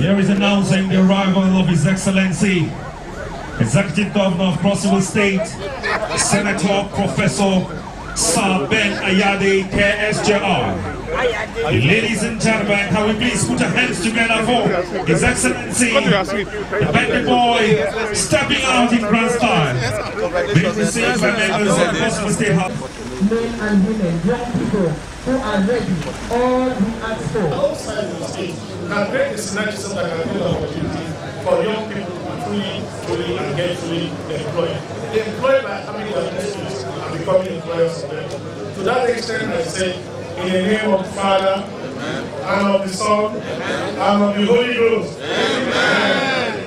Here is announcing the arrival of His Excellency, Executive Governor of Cross River State, Senator Professor Sir Ben Ayade, KSJR. Ladies and gentlemen, can we please put our hands together for His Excellency, the Bendy Boy, stepping out in grand style, being received by members of Cross River State House. Men and women, young people who are ready, all who ask for. Outside the state, can create a synergy so that can create opportunities for young people to be fully and get fully employed. They employed by having their industries and becoming employers of them. To that extent, I say, in the name of the Father, and of the Son, and of the Holy Ghost. Amen.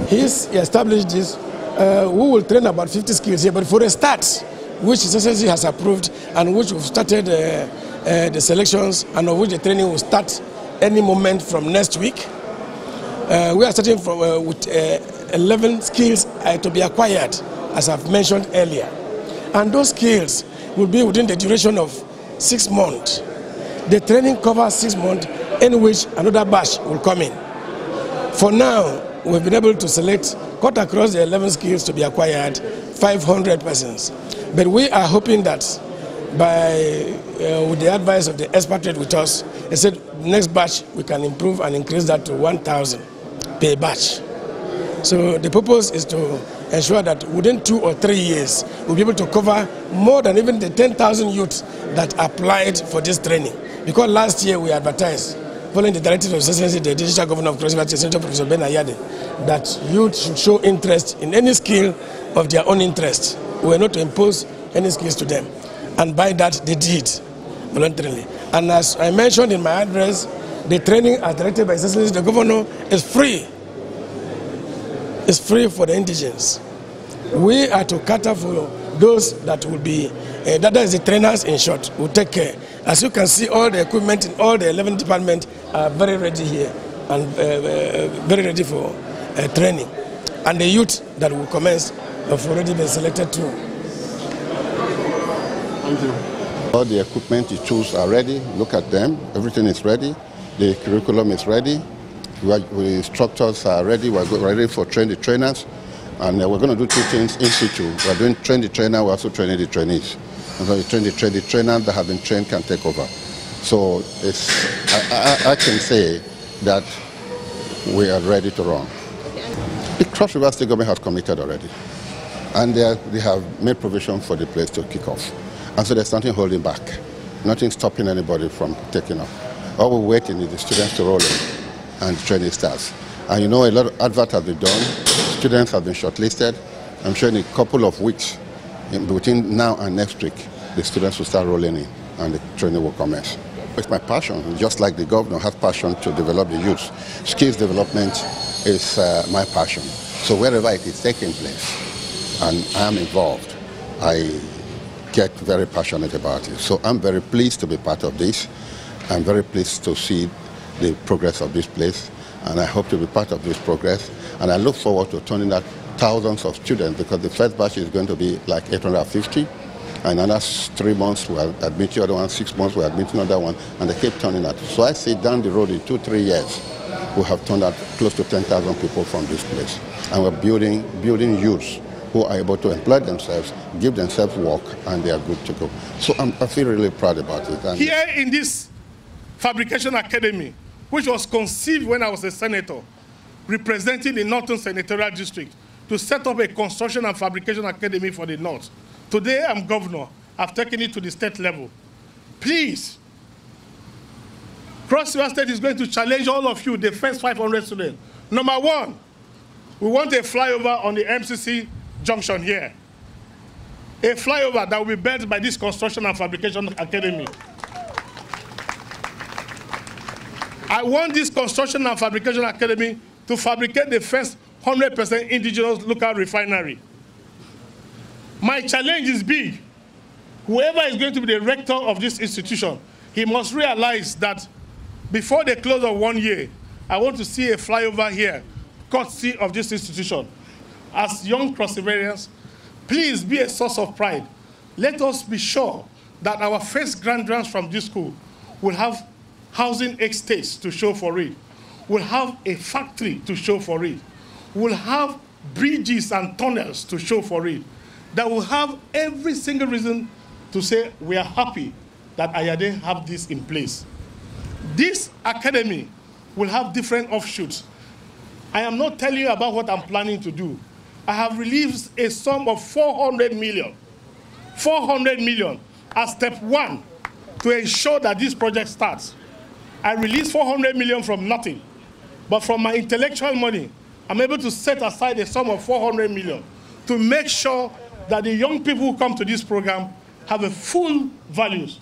He established this. We will train about 50 skills here, but for a start, which the SSC has approved and which we've started the selections and of which the training will start any moment from next week. We are starting from, with 11 skills to be acquired, as I've mentioned earlier. And those skills will be within the duration of 6 months. The training covers 6 months in which another batch will come in. For now, we've been able to select, cut across the 11 skills to be acquired, 500 persons. But we are hoping that with the advice of the expatriate with us, they said next batch we can improve and increase that to 1,000 per batch. So the purpose is to ensure that within 2 or 3 years, we'll be able to cover more than even the 10,000 youths that applied for this training. Because last year we advertised, following the directive of Excellency, the Digital Governor of Cross River, Senator Professor Ben Ayade, that youth should show interest in any skill of their own interest. We were not to impose any skills to them. And by that, they did voluntarily. And as I mentioned in my address, the training as directed by Excellency the Governor is free. It's free for the indigents. We are to cater for those that will be, that is the trainers in short, will take care. As you can see, all the equipment in all the 11 departments are very ready here and very ready for training. And the youth that will commence have already been selected too. Thank you. All the equipment, the tools are ready. Look at them. Everything is ready. The curriculum is ready. The instructors are ready. We're ready for train the trainers. And we're going to do 2 things in situ. We're doing train the trainer, we're also training the trainees. And so the trainer that have been trained can take over. So I can say that we are ready to run. The Cross River State government has committed already. And they have made provision for the place to kick off. And so there's nothing holding back, nothing stopping anybody from taking off. All we're waiting is the students to roll in and the training starts. And you know, a lot of advert has been done, students have been shortlisted. I'm sure in a couple of weeks, between now and next week, the students will start rolling in and the training will commence. It's my passion, just like the governor has passion to develop the youth. Skills development is my passion. So wherever it is taking place, and I am involved, I get very passionate about it. So I'm very pleased to be part of this. I'm very pleased to see the progress of this place, and I hope to be part of this progress. And I look forward to turning out thousands of students, because the first batch is going to be like 850. And another 3 months we'll admit the other one, 6 months we'll admit another one, and they keep turning out. So I see down the road in 2-3 years, we have turned out close to 10,000 people from this place. And we're building youths who are able to employ themselves, give themselves work, and they are good to go. So I feel really proud about it. And here in this Fabrication Academy, which was conceived when I was a senator, representing the Northern Senatorial District, to set up a construction and fabrication academy for the North. Today I'm governor. I've taken it to the state level. Please, Cross River State is going to challenge all of you, the first 500 students. Number 1, we want a flyover on the MCC junction here. A flyover that will be built by this Construction and Fabrication Academy. I want this Construction and Fabrication Academy to fabricate the first 100% indigenous local refinery. My challenge is big. Whoever is going to be the rector of this institution, he must realize that before the close of 1 year, I want to see a flyover here, courtesy of this institution. As young Cross Riverians, please be a source of pride. Let us be sure that our first graduates from this school will have housing estates to show for it. We'll have a factory to show for it. We'll have bridges and tunnels to show for it. That will have every single reason to say we are happy that Ayade have this in place. This academy will have different offshoots. I am not telling you about what I'm planning to do. I have released a sum of 400 million. 400 million as step one to ensure that this project starts. I released 400 million from nothing, but from my intellectual money, I'm able to set aside a sum of 400 million to make sure that the young people who come to this program have a full values